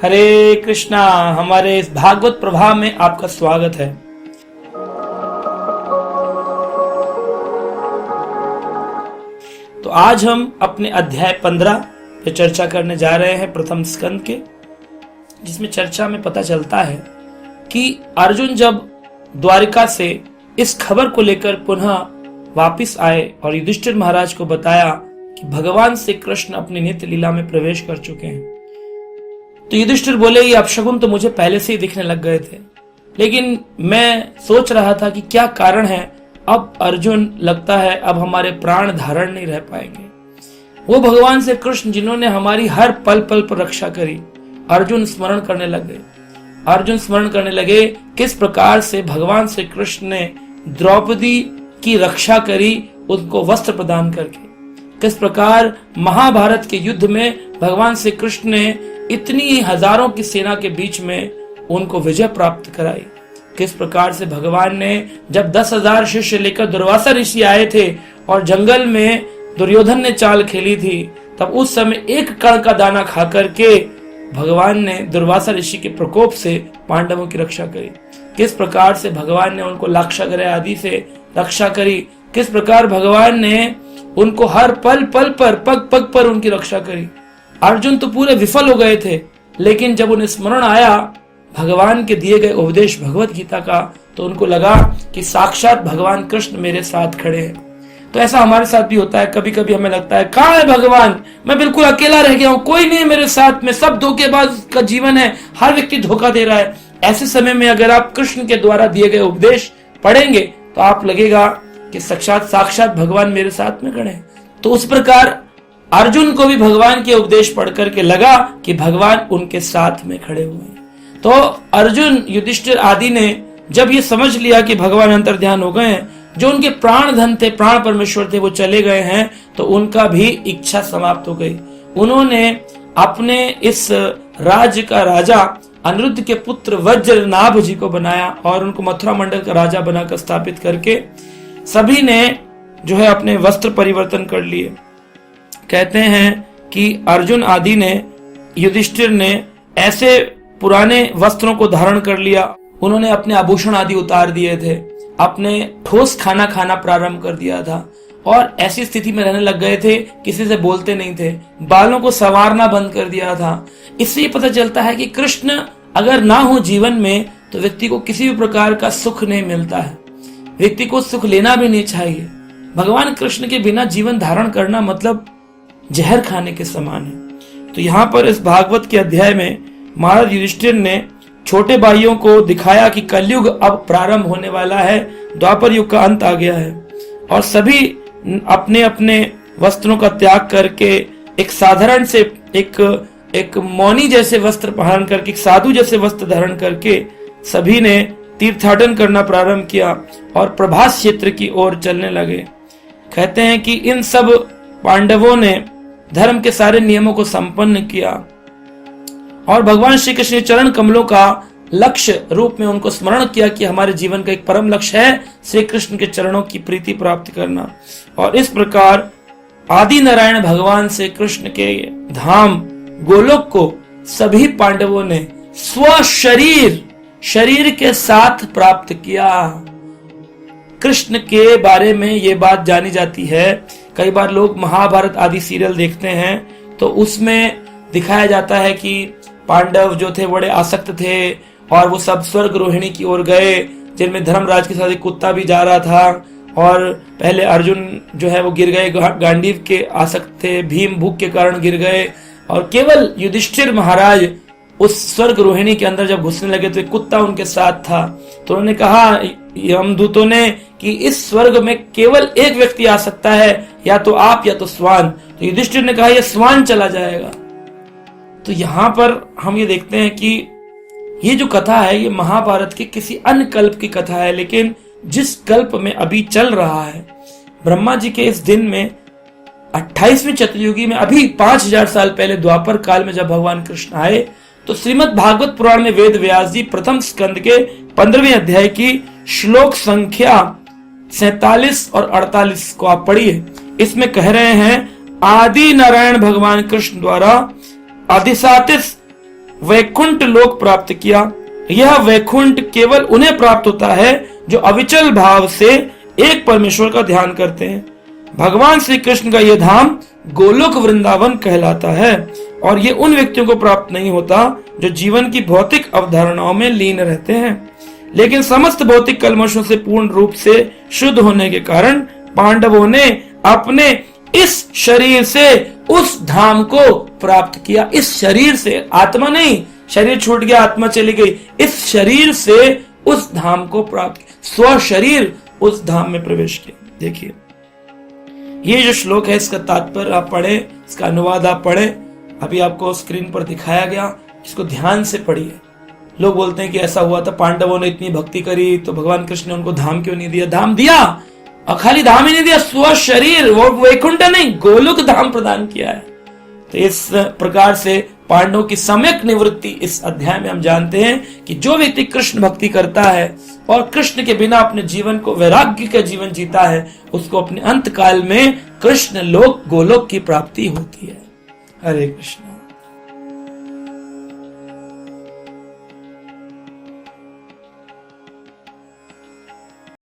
हरे कृष्णा। हमारे इस भागवत प्रभाव में आपका स्वागत है। तो आज हम अपने अध्याय 15 पे चर्चा करने जा रहे हैं, प्रथम स्कंद के, जिसमें चर्चा में पता चलता है कि अर्जुन जब द्वारिका से इस खबर को लेकर पुनः वापिस आए और युधिष्ठिर महाराज को बताया कि भगवान श्री कृष्ण अपनी नित्य लीला में प्रवेश कर चुके हैं, तो युधिष्ठिर बोले ये अपशकुन तो मुझे पहले से ही दिखने लग गए थे, लेकिन मैं सोच रहा था कि क्या कारण है। अब अर्जुन लगता है अब हमारे प्राण धारण नहीं रह पाएंगे। वो भगवान से कृष्ण जिन्होंने हमारी हर पल पल पर रक्षा करी, अर्जुन स्मरण करने लगे। अर्जुन स्मरण करने लगे किस प्रकार से भगवान श्री कृष्ण ने द्रौपदी की रक्षा करी, उनको वस्त्र प्रदान करके। किस प्रकार महाभारत के युद्ध में भगवान श्री कृष्ण ने इतनी हजारों की सेना के बीच में उनको विजय प्राप्त कराई। किस प्रकार से भगवान ने जब 10,000 शिष्य लेकर दुर्वासा ऋषि आए थे और जंगल में दुर्योधन ने चाल खेली थी, तब उस समय एक कण का दाना खा करके भगवान ने दुर्वासा ऋषि के प्रकोप से पांडवों की रक्षा करी। किस प्रकार से भगवान ने उनको लाक्षागृह आदि से रक्षा करी। किस प्रकार भगवान ने उनको हर पल पल पर पग पग पर उनकी रक्षा करी। अर्जुन तो पूरे विफल हो गए थे, लेकिन जब उन्हें स्मरण आया भगवान के दिए गए उपदेश भगवत गीता का, तो उनको लगा कि साक्षात भगवान कृष्ण मेरे साथ खड़े हैं। तो ऐसा हमारे साथ भी होता है। कभी कभी हमें लगता है कहाँ है भगवान, मैं बिल्कुल अकेला रह गया हूँ, कोई नहीं है मेरे साथ में, सब धोखेबाज का जीवन है, हर व्यक्ति धोखा दे रहा है। ऐसे समय में अगर आप कृष्ण के द्वारा दिए गए उपदेश पढ़ेंगे तो आप लगेगा कि साक्षात भगवान मेरे साथ में खड़े हैं। तो उस प्रकार अर्जुन को भी भगवान के उपदेश पढ़ करके लगा कि भगवान उनके साथ में खड़े हुए हैं। तो अर्जुन, युधिष्ठिर आदि ने जब ये समझ लिया कि भगवान अंतर्ध्यान हो गए हैं, जो उनके प्राण धन थे, प्राण परमेश्वर थे, वो चले गए हैं, तो उनका भी इच्छा समाप्त हो गई। उन्होंने अपने इस राज्य का राजा अनिरुद्ध के पुत्र वज्रनाभ जी को बनाया और उनको मथुरा मंडल का राजा बनाकर स्थापित करके सभी ने जो है अपने वस्त्र परिवर्तन कर लिए। कहते हैं कि अर्जुन आदि ने, युधिष्ठिर ने ऐसे पुराने वस्त्रों को धारण कर लिया, उन्होंने अपने आभूषण आदि उतार दिए थे, अपने ठोस खाना खाना प्रारंभ कर दिया था और ऐसी स्थिति में रहने लग गए थे, किसी से बोलते नहीं थे, बालों को संवारना बंद कर दिया था। इससे पता चलता है कि कृष्ण अगर ना हो जीवन में तो व्यक्ति को किसी भी प्रकार का सुख नहीं मिलता है, व्यक्ति को सुख लेना भी नहीं चाहिए। भगवान कृष्ण के बिना जीवन धारण करना मतलब जहर खाने के समान है। तो यहाँ पर इस भागवत के अध्याय में महाराज युधिष्ठिर ने छोटे भाइयों को दिखाया कि कलयुग अब प्रारंभ होने वाला है, द्वापर युग का अंत आ गया है और सभी अपने अपने वस्त्रों का त्याग करके एक साधारण से एक मौनी जैसे वस्त्र धारण करके, एक साधु जैसे वस्त्र धारण करके सभी ने तीर्थाटन करना प्रारंभ किया और प्रभास क्षेत्र की ओर चलने लगे। कहते हैं कि इन सब पांडवों ने धर्म के सारे नियमों को संपन्न किया और भगवान श्री कृष्ण चरण कमलों का लक्ष्य रूप में उनको स्मरण किया कि हमारे जीवन का एक परम लक्ष्य है श्री कृष्ण के चरणों की प्रीति प्राप्त करना। और इस प्रकार आदि नारायण भगवान श्री कृष्ण के धाम गोलोक को सभी पांडवों ने शरीर के साथ प्राप्त किया। कृष्ण के बारे में ये बात जानी जाती है, कई बार लोग महाभारत आदि सीरियल देखते हैं तो उसमें दिखाया जाता है कि पांडव जो थे बड़े आसक्त थे और वो सब स्वर्ग रोहिणी की ओर गए, जिनमें धर्मराज के साथ एक कुत्ता भी जा रहा था और पहले अर्जुन जो है वो गिर गए, गांडीव के आसक्त थे, भीम भूख के कारण गिर गए और केवल युधिष्ठिर महाराज उस स्वर्ग रोहिणी के अंदर जब घुसने लगे तो एक कुत्ता उनके साथ था। तो उन्होंने कहा यमदूतों ने कि इस स्वर्ग में केवल एक व्यक्ति आ सकता है, या तो आप या तो स्वान। तो युधिष्ठिर ने कहा यह स्वान चला जाएगा। तो यहाँ पर हम ये देखते हैं कि ये जो कथा है ये महाभारत के किसी अन्य कल्प की कथा है, लेकिन जिस कल्प में अभी चल रहा है, ब्रह्मा जी के इस दिन में 28वें चतुर्युगी में, अभी 5000 साल पहले द्वापर काल में जब भगवान कृष्ण आए, तो श्रीमद् भागवत पुराण में वेद व्यास जी प्रथम स्कंद के 15वें अध्याय की श्लोक संख्या 47 और 48 को आप पढ़िए। इसमें कह रहे हैं आदि नारायण भगवान कृष्ण द्वारा अधिशातिस वैकुंठ लोक प्राप्त किया। यह वैकुंठ केवल उन्हें प्राप्त होता है जो अविचल भाव से एक परमेश्वर का ध्यान करते हैं। भगवान श्री कृष्ण का यह धाम गोलोक वृंदावन कहलाता है और ये उन व्यक्तियों को प्राप्त नहीं होता जो जीवन की भौतिक अवधारणाओं में लीन रहते हैं, लेकिन समस्त भौतिक कल्मशों से पूर्ण रूप से शुद्ध होने के कारण पांडवों ने अपने इस शरीर से उस धाम को प्राप्त किया। इस शरीर से, आत्मा नहीं, शरीर छूट गया आत्मा चली गई, इस शरीर से उस धाम को प्राप्त किया, स्व शरीर उस धाम में प्रवेश किया। देखिए ये जो श्लोक है इसका तात्पर्य आप पढ़े, इसका अनुवाद आप पढ़े, अभी आपको स्क्रीन पर दिखाया गया, इसको ध्यान से पढ़िए। लोग बोलते हैं कि ऐसा हुआ था, पांडवों ने इतनी भक्ति करी तो भगवान कृष्ण ने उनको धाम क्यों नहीं दिया? धाम दिया, और खाली धाम ही नहीं दिया, स्व शरीर, वो वैकुंठ नहीं, गोलोक धाम प्रदान किया है। तो इस प्रकार से पांडवों की सम्यक निवृत्ति इस अध्याय में हम जानते हैं कि जो व्यक्ति कृष्ण भक्ति करता है और कृष्ण के बिना अपने जीवन को वैराग्य का जीवन जीता है, उसको अपने अंत काल में कृष्ण लोक गोलोक की प्राप्ति होती है। हरे कृष्ण।